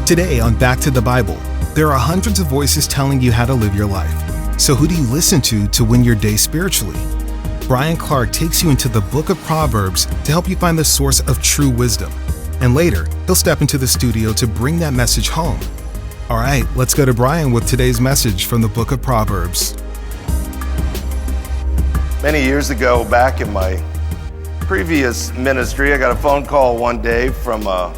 Today on Back to the Bible, there are hundreds of voices telling you how to live your life. So who do you listen to win your day spiritually? Bryan Clark takes you into the book of Proverbs to help you find the source of true wisdom. And later, he'll step into the studio to bring that message home. All right, let's go to Bryan with today's message from the book of Proverbs. Many years ago, back in my previous ministry, I got a phone call one day from a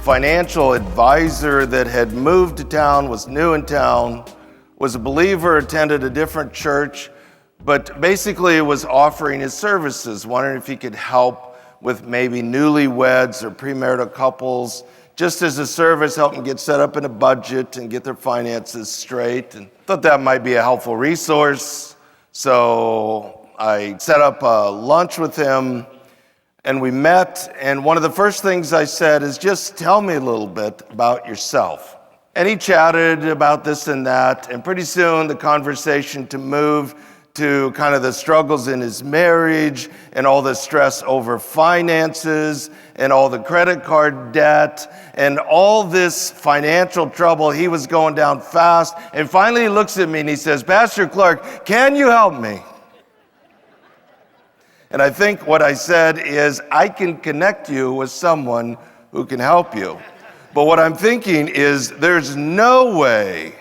financial advisor that had moved to town, was new in town, was a believer, attended a different church, but basically was offering his services, wondering if he could help with maybe newlyweds or premarital couples, just as a service, help them get set up in a budget and get their finances straight. And thought that might be a helpful resource. So I set up a lunch with him, and we met, and one of the first things I said is, just tell me a little bit about yourself. And he chatted about this and that, and pretty soon the conversation to move to kind of the struggles in his marriage and all the stress over finances and all the credit card debt and all this financial trouble. He was going down fast, and finally he looks at me and he says, Pastor Clark, can you help me? And I think what I said is, I can connect you with someone who can help you. But what I'm thinking is, there's no way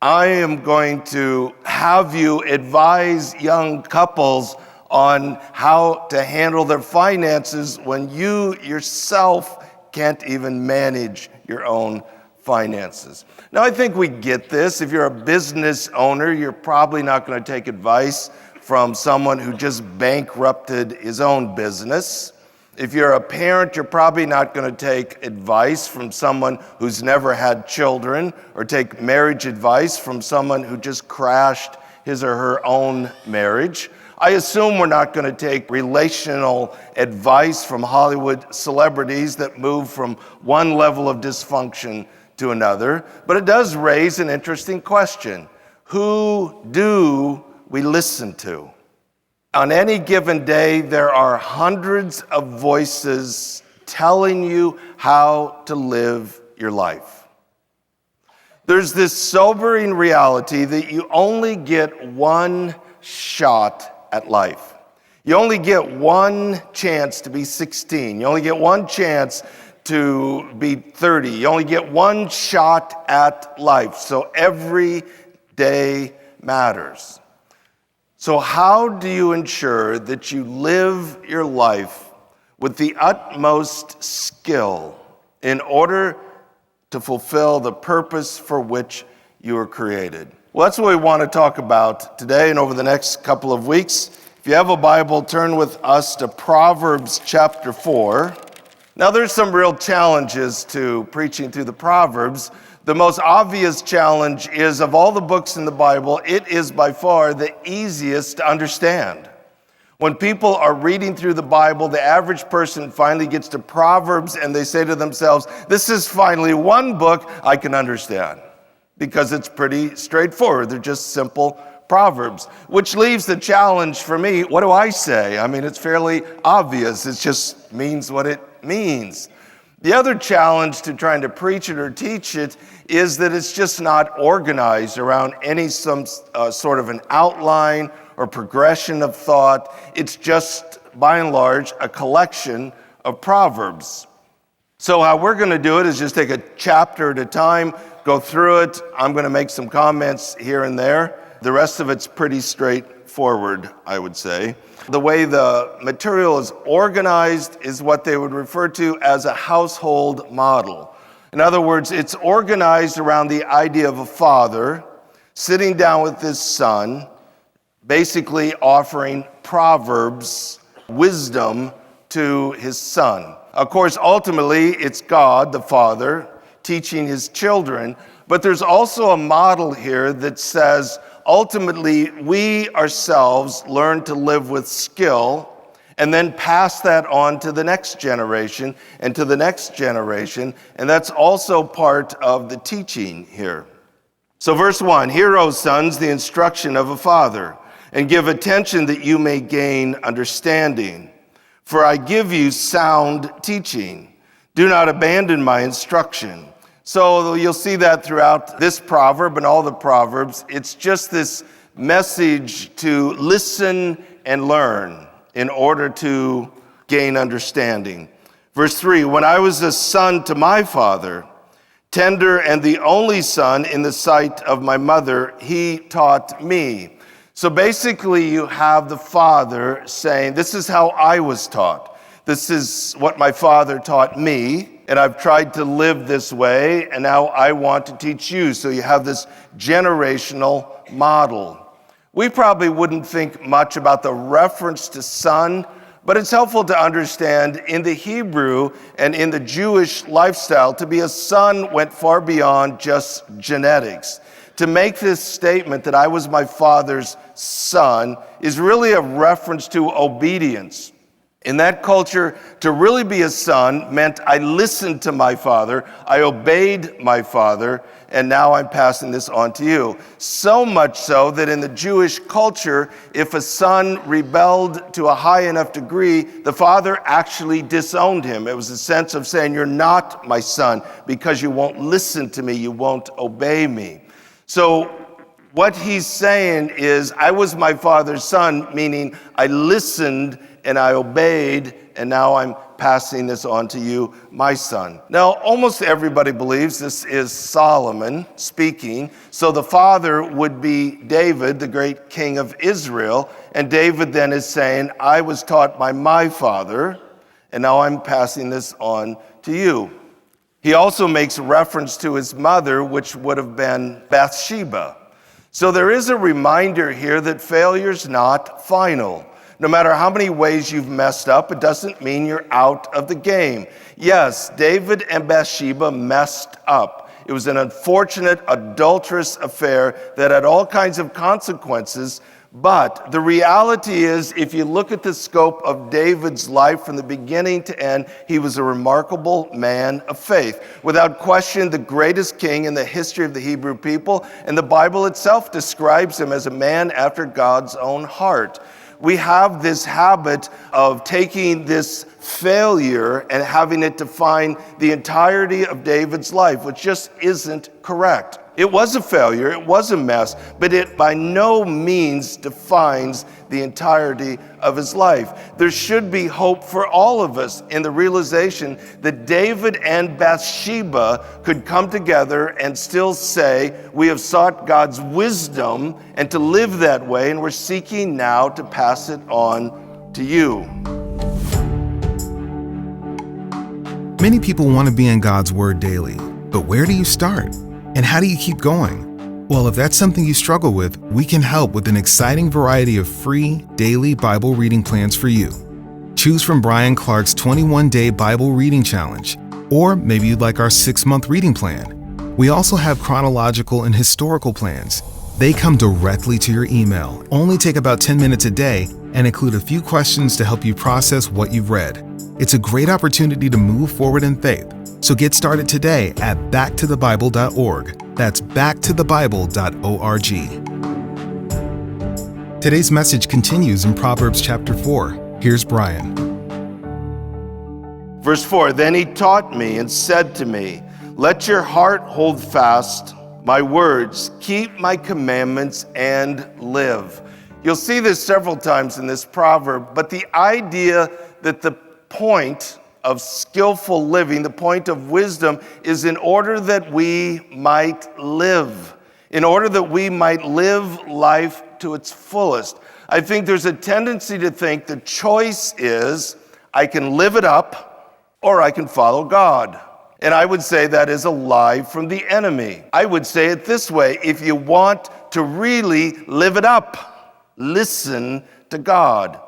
I am going to have you advise young couples on how to handle their finances when you yourself can't even manage your own finances. Now, I think we get this. If you're a business owner, you're probably not going to take advice from someone who just bankrupted his own business. If you're a parent, you're probably not going to take advice from someone who's never had children, or take marriage advice from someone who just crashed his or her own marriage. I assume we're not going to take relational advice from Hollywood celebrities that move from one level of dysfunction to another. But it does raise an interesting question. Who do we listen to? On any given day, there are hundreds of voices telling you how to live your life. There's this sobering reality that you only get one shot at life. You only get one chance to be 16. You only get one chance to be 30. You only get one shot at life. So every day matters. So how do you ensure that you live your life with the utmost skill in order to fulfill the purpose for which you were created? Well, that's what we want to talk about today and over the next couple of weeks. If you have a Bible, turn with us to Proverbs chapter 4. Now, there's some real challenges to preaching through the Proverbs. The most obvious challenge is, of all the books in the Bible, it is by far the easiest to understand. When people are reading through the Bible, the average person finally gets to Proverbs and they say to themselves, this is finally one book I can understand, because it's pretty straightforward. They're just simple Proverbs, which leaves the challenge for me. What do I say? I mean, it's fairly obvious. It just means what it means. The other challenge to trying to preach it or teach it is that it's just not organized around some sort of an outline or progression of thought. It's just, by and large, a collection of Proverbs. So how we're going to do it is just take a chapter at a time, go through it. I'm going to make some comments here and there. The rest of it's pretty straightforward, I would say. The way the material is organized is what they would refer to as a household model. In other words, it's organized around the idea of a father sitting down with his son, basically offering Proverbs, wisdom to his son. Of course, ultimately, it's God, the Father, teaching his children, but there's also a model here that says, ultimately, we ourselves learn to live with skill and then pass that on to the next generation and to the next generation. And that's also part of the teaching here. So verse 1, hear, O sons, the instruction of a father, and give attention that you may gain understanding. For I give you sound teaching. Do not abandon my instruction. So you'll see that throughout this proverb and all the Proverbs. It's just this message to listen and learn in order to gain understanding. Verse 3, when I was a son to my father, tender and the only son in the sight of my mother, he taught me. So basically you have the father saying, this is how I was taught. This is what my father taught me, and I've tried to live this way, and now I want to teach you. So you have this generational model. We probably wouldn't think much about the reference to son, but it's helpful to understand in the Hebrew and in the Jewish lifestyle, to be a son went far beyond just genetics. To make this statement that I was my father's son is really a reference to obedience. In that culture, to really be a son meant I listened to my father, I obeyed my father, and now I'm passing this on to you. So much so that in the Jewish culture, if a son rebelled to a high enough degree, the father actually disowned him. It was a sense of saying, you're not my son because you won't listen to me, you won't obey me. So what he's saying is, I was my father's son, meaning I listened and I obeyed, and now I'm passing this on to you, my son. Now, almost everybody believes this is Solomon speaking, so the father would be David, the great king of Israel, and David then is saying, I was taught by my father, and now I'm passing this on to you. He also makes reference to his mother, which would have been Bathsheba. So there is a reminder here that failure's not final. No matter how many ways you've messed up, it doesn't mean you're out of the game. Yes, David and Bathsheba messed up. It was an unfortunate, adulterous affair that had all kinds of consequences. But the reality is, if you look at the scope of David's life from the beginning to end, he was a remarkable man of faith. Without question, the greatest king in the history of the Hebrew people, and the Bible itself describes him as a man after God's own heart. We have this habit of taking this failure and having it define the entirety of David's life, which just isn't correct. It was a failure, it was a mess, but it by no means defines the entirety of his life. There should be hope for all of us in the realization that David and Bathsheba could come together and still say, we have sought God's wisdom and to live that way, and we're seeking now to pass it on to you. Many people want to be in God's Word daily, but where do you start? And how do you keep going? Well, if that's something you struggle with, we can help with an exciting variety of free daily Bible reading plans for you. Choose from Bryan Clark's 21-day Bible reading challenge, or maybe you'd like our 6-month reading plan. We also have chronological and historical plans. They come directly to your email, only take about 10 minutes a day, and include a few questions to help you process what you've read. It's a great opportunity to move forward in faith. So get started today at backtothebible.org. That's backtothebible.org. Today's message continues in Proverbs chapter 4. Here's Bryan. Verse 4, then he taught me and said to me, let your heart hold fast my words, keep my commandments and live. You'll see this several times in this proverb, but the idea that the point of skillful living, the point of wisdom, is in order that we might live, in order that we might live life to its fullest. I think there's a tendency to think the choice is I can live it up or I can follow God. And I would say that is a lie from the enemy. I would say it this way, if you want to really live it up, listen to God.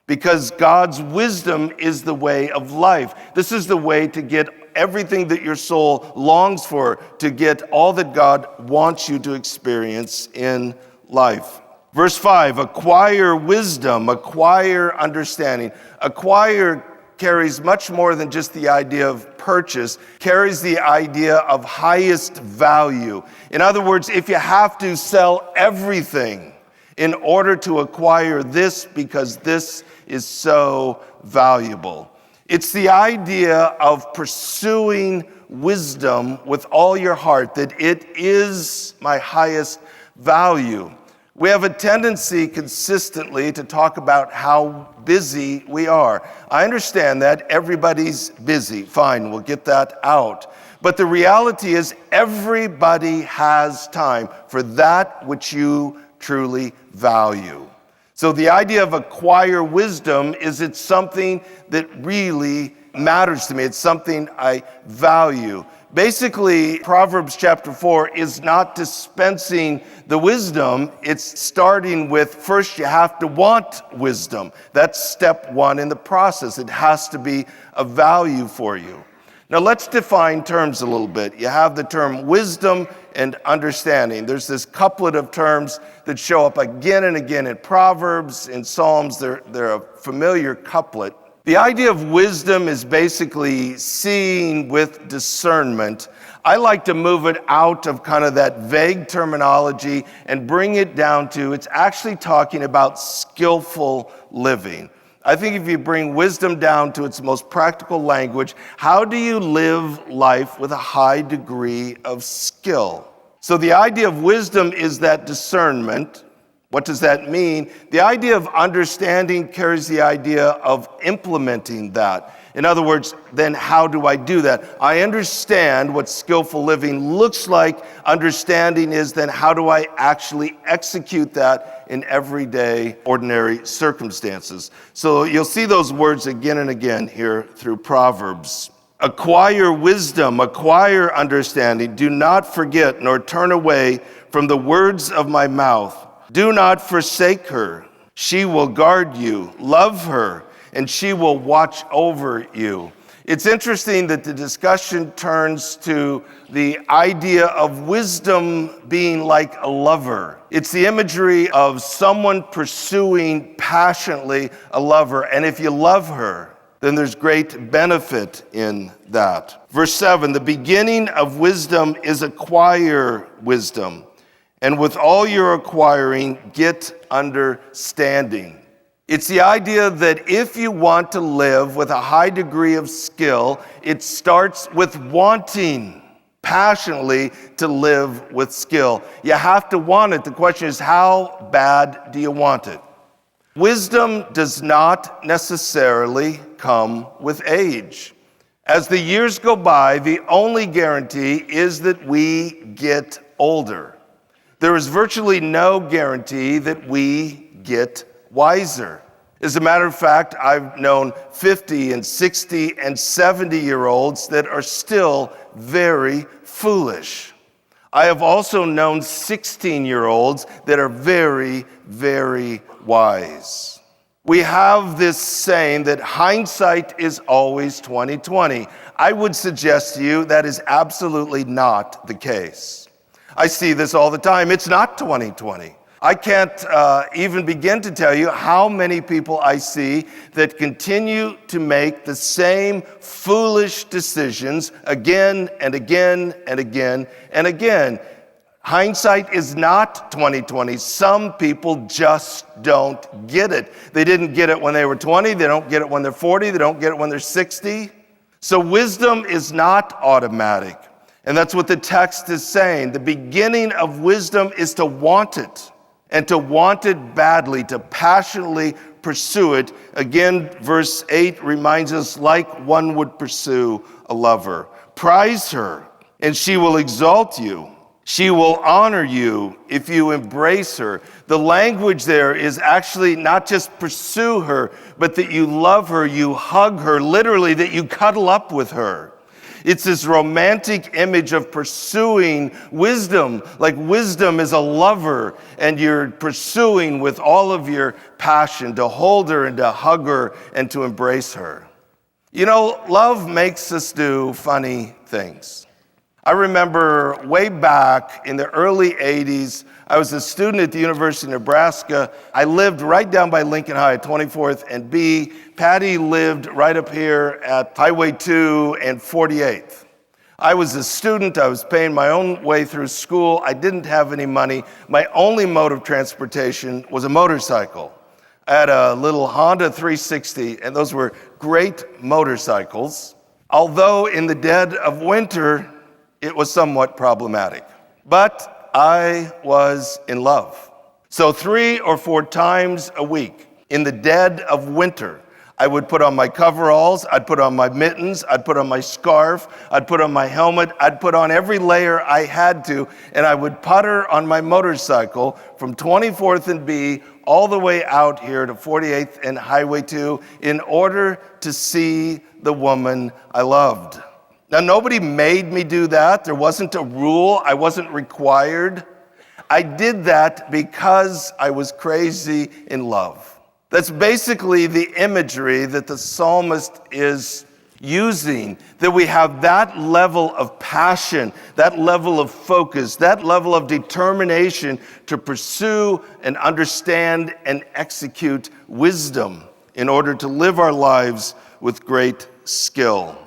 Because God's wisdom is the way of life. This is the way to get everything that your soul longs for, to get all that God wants you to experience in life. Verse 5, acquire wisdom, acquire understanding. Acquire carries much more than just the idea of purchase, carries the idea of highest value. In other words, if you have to sell everything in order to acquire this because this is so valuable. It's the idea of pursuing wisdom with all your heart, that it is my highest value. We have a tendency consistently to talk about how busy we are. I understand that everybody's busy. Fine, we'll get that out. But the reality is everybody has time for that which you truly value. So the idea of acquire wisdom is it's something that really matters to me. It's something I value. Basically, Proverbs chapter 4 is not dispensing the wisdom. It's starting with first you have to want wisdom. That's step one in the process. It has to be a value for you. Now let's define terms a little bit. You have the term wisdom and understanding. There's this couplet of terms that show up again and again in Proverbs, in Psalms. They're a familiar couplet. The idea of wisdom is basically seeing with discernment. I like to move it out of kind of that vague terminology and bring it down to it's actually talking about skillful living. I think if you bring wisdom down to its most practical language, how do you live life with a high degree of skill? So the idea of wisdom is that discernment. What does that mean? The idea of understanding carries the idea of implementing that. In other words, then how do I do that? I understand what skillful living looks like. Understanding is then how do I actually execute that in everyday, ordinary circumstances? So you'll see those words again and again here through Proverbs. Acquire wisdom, acquire understanding. Do not forget nor turn away from the words of my mouth. Do not forsake her. She will guard you. Love her, and she will watch over you. It's interesting that the discussion turns to the idea of wisdom being like a lover. It's the imagery of someone pursuing passionately a lover. And if you love her, then there's great benefit in that. Verse 7, the beginning of wisdom is acquire wisdom. And with all your acquiring, get understanding. It's the idea that if you want to live with a high degree of skill, it starts with wanting passionately to live with skill. You have to want it. The question is, how bad do you want it? Wisdom does not necessarily come with age. As the years go by, the only guarantee is that we get older. There is virtually no guarantee that we get wiser. As a matter of fact, I've known 50 and 60 and 70-year-olds that are still very foolish. I have also known 16-year-olds that are very, very wise. We have this saying that hindsight is always 20/20. I would suggest to you that is absolutely not the case. I see this all the time. It's not 20/20. I can't even begin to tell you how many people I see that continue to make the same foolish decisions again and again and again and again. Hindsight is not 20/20. Some people just don't get it. They didn't get it when they were 20. They don't get it when they're 40. They don't get it when they're 60. So wisdom is not automatic. And that's what the text is saying. The beginning of wisdom is to want it, and to want it badly, to passionately pursue it. Again, verse 8 reminds us, like one would pursue a lover. Prize her, and she will exalt you. She will honor you if you embrace her. The language there is actually not just pursue her, but that you love her, you hug her, literally that you cuddle up with her. It's this romantic image of pursuing wisdom, like wisdom is a lover, and you're pursuing with all of your passion to hold her and to hug her and to embrace her. You know, love makes us do funny things. I remember way back in the early 80s, I was a student at the University of Nebraska. I lived right down by Lincoln High at 24th and B. Patty lived right up here at Highway 2 and 48th. I was a student. I was paying my own way through school. I didn't have any money. My only mode of transportation was a motorcycle. I had a little Honda 360, and those were great motorcycles, although in the dead of winter, it was somewhat problematic. But I was in love. So 3 or 4 times a week, in the dead of winter, I would put on my coveralls, I'd put on my mittens, I'd put on my scarf, I'd put on my helmet, I'd put on every layer I had to, and I would putter on my motorcycle from 24th and B all the way out here to 48th and Highway 2 in order to see the woman I loved. Now, nobody made me do that. There wasn't a rule. I wasn't required. I did that because I was crazy in love. That's basically the imagery that the psalmist is using, that we have that level of passion, that level of focus, that level of determination to pursue and understand and execute wisdom in order to live our lives with great skill.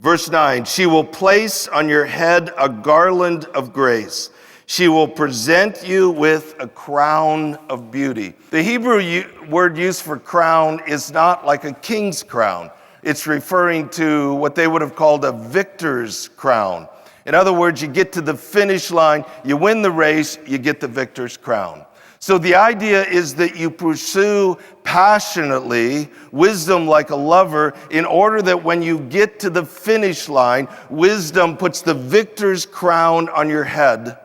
Verse 9, she will place on your head a garland of grace. She will present you with a crown of beauty. The Hebrew word used for crown is not like a king's crown. It's referring to what they would have called a victor's crown. In other words, you get to the finish line, you win the race, you get the victor's crown. So the idea is that you pursue passionately wisdom like a lover in order that when you get to the finish line, wisdom puts the victor's crown on your head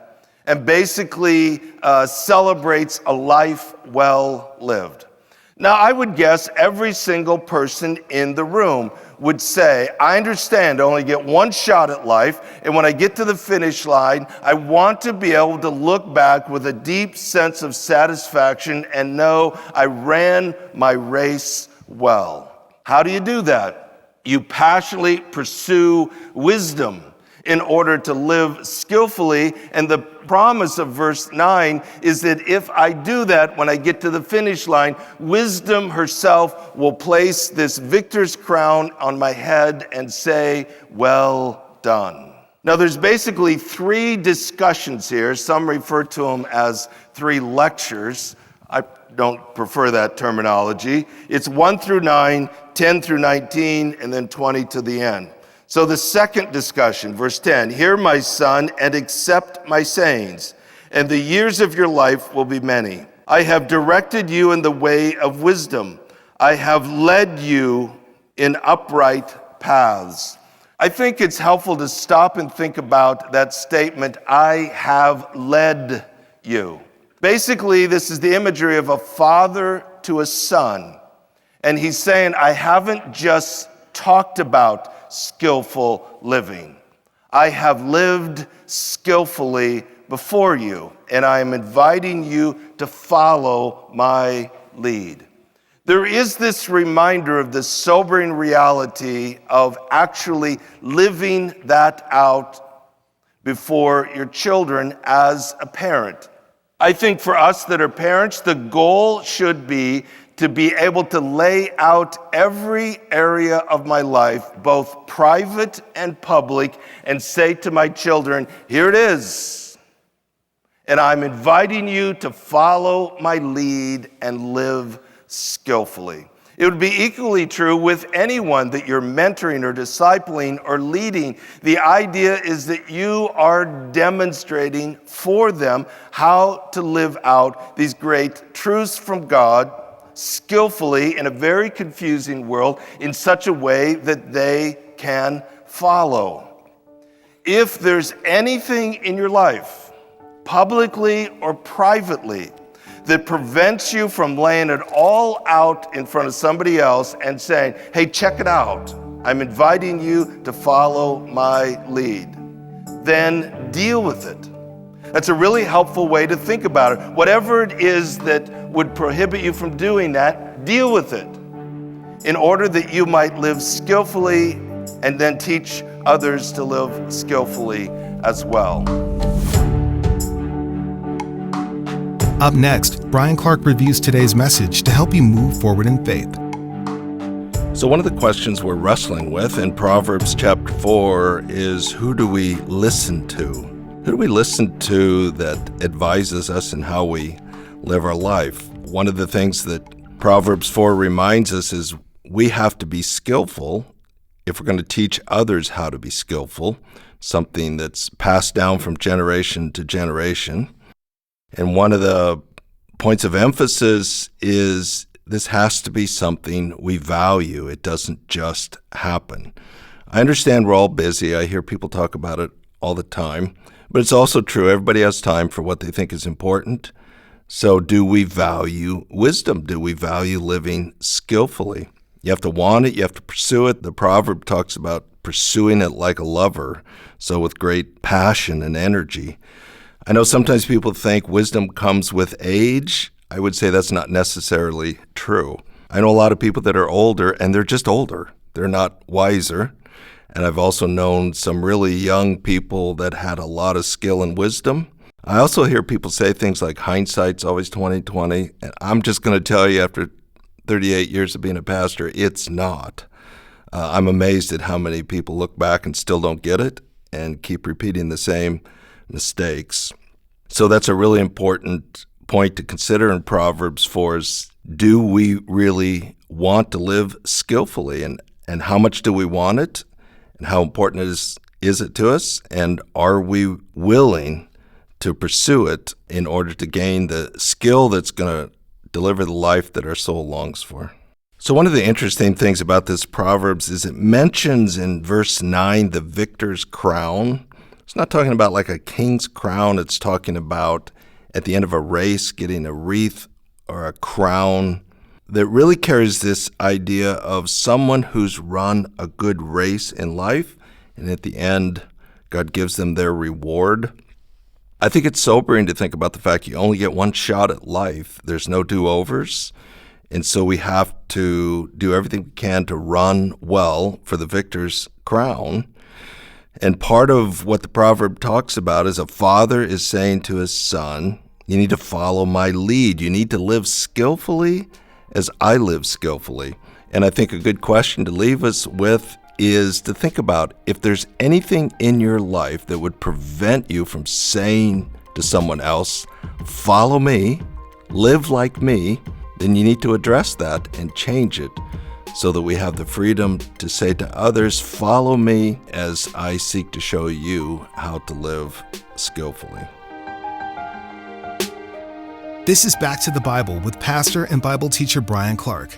and basically celebrates a life well lived. Now, I would guess every single person in the room would say, I understand I only get one shot at life, and when I get to the finish line, I want to be able to look back with a deep sense of satisfaction and know I ran my race well. How do you do that? You passionately pursue wisdom in order to live skillfully, and the promise of verse 9 is that if I do that, when I get to the finish line, wisdom herself will place this victor's crown on my head and say, well done. Now, there's basically 3 discussions here. Some refer to them as 3 lectures. I don't prefer that terminology. It's 1 through 9, 10 through 19, and then 20 to the end. So the second discussion, verse 10, hear my son and accept my sayings, and the years of your life will be many. I have directed you in the way of wisdom. I have led you in upright paths. I think it's helpful to stop and think about that statement, I have led you. Basically, this is the imagery of a father to a son. And he's saying, I haven't just talked about skillful living. I have lived skillfully before you, and I am inviting you to follow my lead. There is this reminder of the sobering reality of actually living that out before your children as a parent. I think for us that are parents, the goal should be to be able to lay out every area of my life, both private and public, and say to my children, here it is. And I'm inviting you to follow my lead and live skillfully. It would be equally true with anyone that you're mentoring or discipling or leading. The idea is that you are demonstrating for them how to live out these great truths from God skillfully in a very confusing world in such a way that they can follow. If there's anything in your life, publicly or privately, that prevents you from laying it all out in front of somebody else and saying, hey, check it out. I'm inviting you to follow my lead. Then deal with it. That's a really helpful way to think about it. Whatever it is that would prohibit you from doing that, deal with it in order that you might live skillfully and then teach others to live skillfully as well. Up next, Bryan Clark reviews today's message to help you move forward in faith. So one of the questions we're wrestling with in Proverbs chapter 4 is, who do we listen to? Who do we listen to that advises us in how we live our life? One of the things that Proverbs 4 reminds us is we have to be skillful if we're going to teach others how to be skillful, something that's passed down from generation to generation. And one of the points of emphasis is this has to be something we value. It doesn't just happen. I understand we're all busy. I hear people talk about it all the time. But it's also true, everybody has time for what they think is important. So do we value wisdom? Do we value living skillfully? You have to want it. You have to pursue it. The proverb talks about pursuing it like a lover, so with great passion and energy. I know sometimes people think wisdom comes with age. I would say that's not necessarily true. I know a lot of people that are older, and they're just older. They're not wiser. And I've also known some really young people that had a lot of skill and wisdom. I also hear people say things like hindsight's always 20/20, and I'm just going to tell you after 38 years of being a pastor, it's not. I'm amazed at how many people look back and still don't get it and keep repeating the same mistakes. So that's a really important point to consider in Proverbs 4 is, do we really want to live skillfully, and how much do we want it? And how important is it to us? And are we willing to pursue it in order to gain the skill that's going to deliver the life that our soul longs for? So one of the interesting things about this Proverbs is it mentions in verse 9 the victor's crown. It's not talking about like a king's crown. It's talking about at the end of a race getting a wreath or a crown that really carries this idea of someone who's run a good race in life, and at the end, God gives them their reward. I think it's sobering to think about the fact you only get one shot at life. There's no do-overs, and so we have to do everything we can to run well for the victor's crown. And part of what the proverb talks about is a father is saying to his son, you need to follow my lead. You need to live skillfully as I live skillfully. And I think a good question to leave us with is to think about if there's anything in your life that would prevent you from saying to someone else, follow me, live like me, then you need to address that and change it so that we have the freedom to say to others, follow me as I seek to show you how to live skillfully. This is Back to the Bible with pastor and Bible teacher Bryan Clark.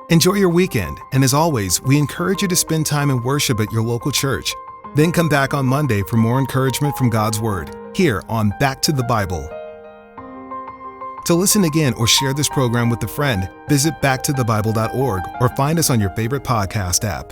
Enjoy your weekend, and as always, we encourage you to spend time in worship at your local church. Then come back on Monday for more encouragement from God's Word, here on Back to the Bible. To listen again or share this program with a friend, visit backtothebible.org or find us on your favorite podcast app.